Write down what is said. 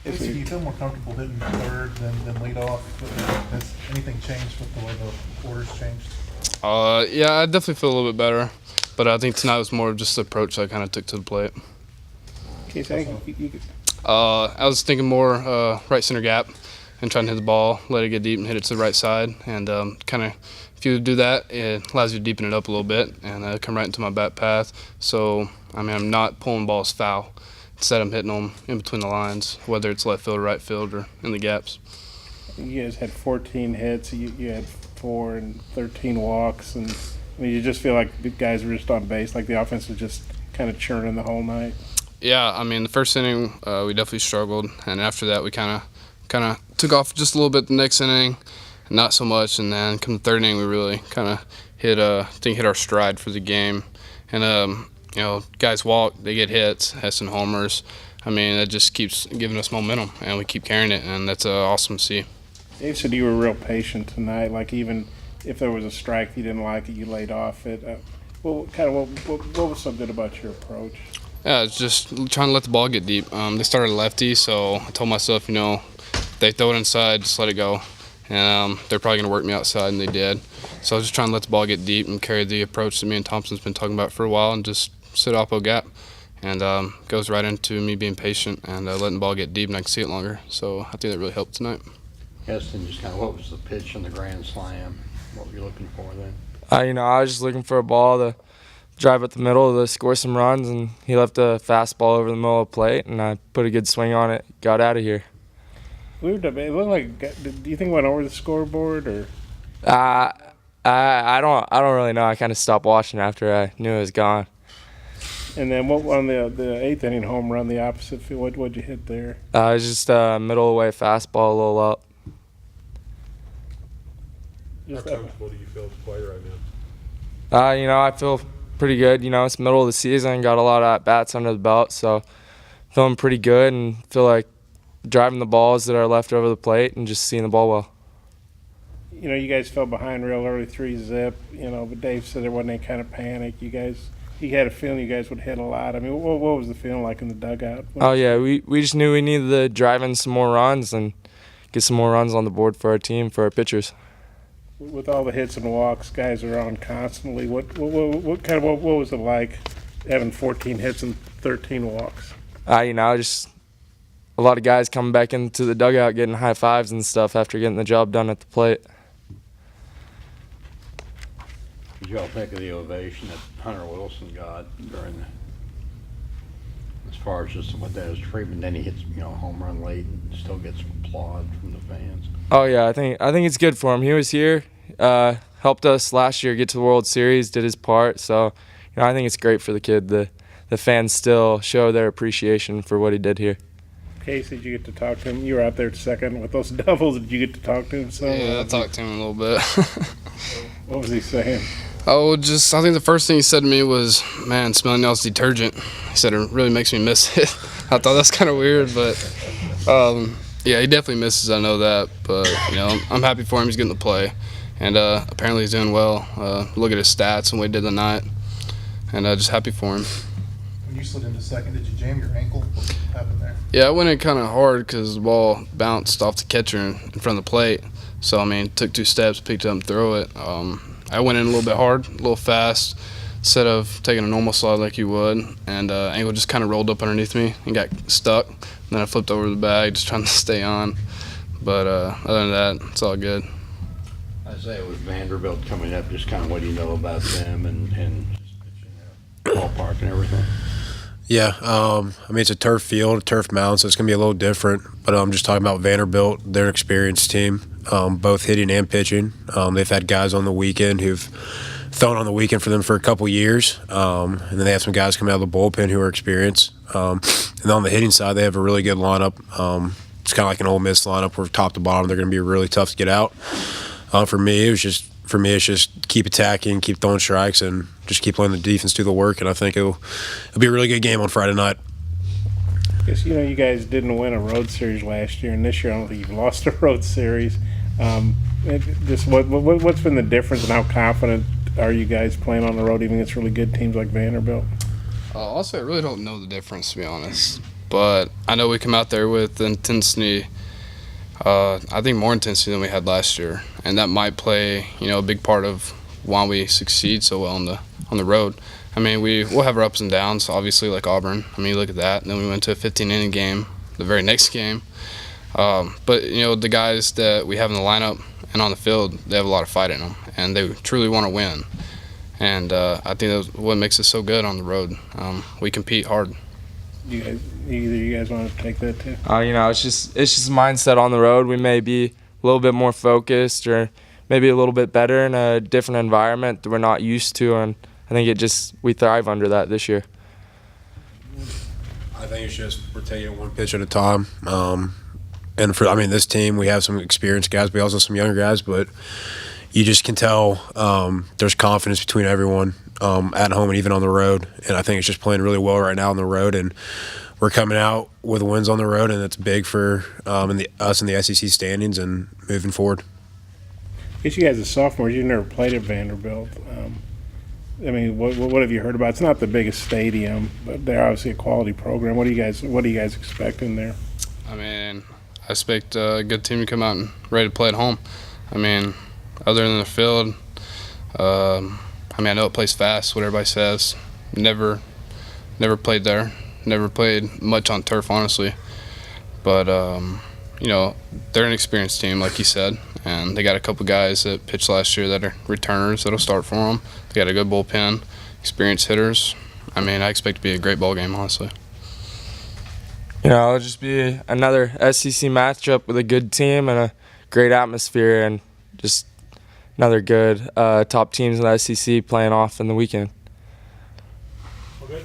Do you feel more comfortable hitting third than lead off? Has anything changed with the way the orders changed? Yeah, I definitely feel a little bit better, but I think tonight was more of just the approach I kind of took to the plate. I was thinking more right center gap and trying to hit the ball, let it get deep and hit it to the right side. And kind of, if you do that, it allows you to deepen it up a little bit and come right into my bat path. So, I'm not pulling balls foul. Instead, I'm hitting them in between the lines, whether it's left field or right field or in the gaps. You guys had 14 hits. You had 4 and 13 walks. And you just feel like the guys were just on base, like the offense was just kind of churning the whole night. Yeah, the first inning we definitely struggled, and after that we kind of took off just a little bit the next inning, not so much, and then come the third inning we really kind of hit our stride for the game, and guys walk, they get hits, Heston homers. That just keeps giving us momentum, and we keep carrying it, and that's awesome to see. Dave said you were real patient tonight. Like even if there was a strike you didn't like it, you laid off it. What was so good about your approach? Yeah, it's just trying to let the ball get deep. They started lefty, so I told myself, if they throw it inside, just let it go. And they're probably going to work me outside, and they did. So I was just trying to let the ball get deep and carry the approach that me and Thompson's been talking about for a while and just sit oppo gap. And goes right into me being patient and letting the ball get deep and I can see it longer. So I think that really helped tonight. Heston, just kind of what was the pitch in the grand slam? What were you looking for then? I was just looking for a ball to drive up the middle to score some runs, and he left a fastball over the middle of the plate, and I put a good swing on it, got out of here. It looked like. Do you think it went over the scoreboard or? I don't really know. I kind of stopped watching after I knew it was gone. And then what on the eighth inning home run, the opposite field? What'd you hit there? It was just a middle away fastball, a little up. How comfortable do you feel to play right now? I feel pretty good. It's middle of the season, got a lot of at-bats under the belt, so feeling pretty good and feel like driving the balls that are left over the plate and just seeing the ball well. You guys fell behind real early, 3-zip, but Dave said there wasn't any kind of panic. He had a feeling you guys would hit a lot. What was the feeling like in the dugout? We just knew we needed to drive in some more runs and get some more runs on the board for our team, for our pitchers. With all the hits and walks, guys are on constantly. What was it like having 14 hits and 13 walks? Just a lot of guys coming back into the dugout getting high fives and stuff after getting the job done at the plate. Did you all think of the ovation that Hunter Wilson got as far as just what that is treatment? Then he hits a home run late and still gets applaud from the fans. Oh yeah, I think it's good for him. He was here, helped us last year get to the World Series, did his part. So I think it's great for the kid. The fans still show their appreciation for what he did here. Casey, did you get to talk to him? You were out there second with those doubles. Did you get to talk to him some? Yeah, I talked to him a little bit. What was he saying? I think the first thing he said to me was, "Man, smelling y'all's detergent." He said it really makes me miss it. I thought that's kind of weird, but yeah, he definitely misses. I know that, but I'm happy for him. He's getting to play, and apparently he's doing well. Look at his stats and what he did tonight, and just happy for him. When you slid into second, did you jam your ankle? What happened there? Yeah, I went in kind of hard because the ball bounced off the catcher in front of the plate. So took 2 steps, picked it up and threw it. I went in a little bit hard, a little fast, instead of taking a normal slide like you would, and ankle just kind of rolled up underneath me and got stuck. And then I flipped over the bag, just trying to stay on. But other than that, it's all good. Isaiah, with Vanderbilt coming up, just kind of what do you know about them and just ballpark and everything? Yeah, it's a turf field, a turf mound, so it's going to be a little different. But I'm just talking about Vanderbilt, they're an experienced team, both hitting and pitching. They've had guys on the weekend who've thrown on the weekend for them for a couple years. And then they have some guys coming out of the bullpen who are experienced. And on the hitting side, they have a really good lineup. It's kind of like an Ole Miss lineup where top to bottom they're going to be really tough to get out. For me, it's just keep attacking, keep throwing strikes, and just keep letting the defense do the work. And I think it'll be a really good game on Friday night. I guess you guys didn't win a road series last year, and this year I don't think you've lost a road series. Just what's been the difference, and how confident are you guys playing on the road, even against really good teams like Vanderbilt? Also, I really don't know the difference, to be honest. but I know we come out there with intensity. I think more intensity than we had last year, and that might play, a big part of why we succeed so well on the road. I mean, we'll have our ups and downs, obviously, like Auburn. I mean, look at that. And then we went to a 15-inning game the very next game. But the guys that we have in the lineup and on the field, they have a lot of fight in them, and they truly want to win. And I think that's what makes us so good on the road. We compete hard. Either you guys want to take that too? It's just mindset on the road. We may be a little bit more focused or maybe a little bit better in a different environment that we're not used to, and I think we thrive under that this year. I think it's just we're taking it one pitch at a time. And this team, we have some experienced guys, we also have some younger guys, but you just can tell there's confidence between everyone at home and even on the road. And I think it's just playing really well right now on the road. And we're coming out with wins on the road, and that's big for us in the SEC standings and moving forward. I guess you guys are sophomores. You've never played at Vanderbilt. What have you heard about? It's not the biggest stadium, but they're obviously a quality program. What do you guys expecting there? I mean, I expect a good team to come out and ready to play at home. I mean, other than the field, I know it plays fast, what everybody says. Never played there. Never played much on turf, honestly. But, they're an experienced team, like you said, and they got a couple guys that pitched last year that are returners that'll start for them. They got a good bullpen, experienced hitters. I expect it to be a great ball game, honestly. It'll just be another SEC matchup with a good team and a great atmosphere, and just another good top teams in the SEC playing off in the weekend. Okay.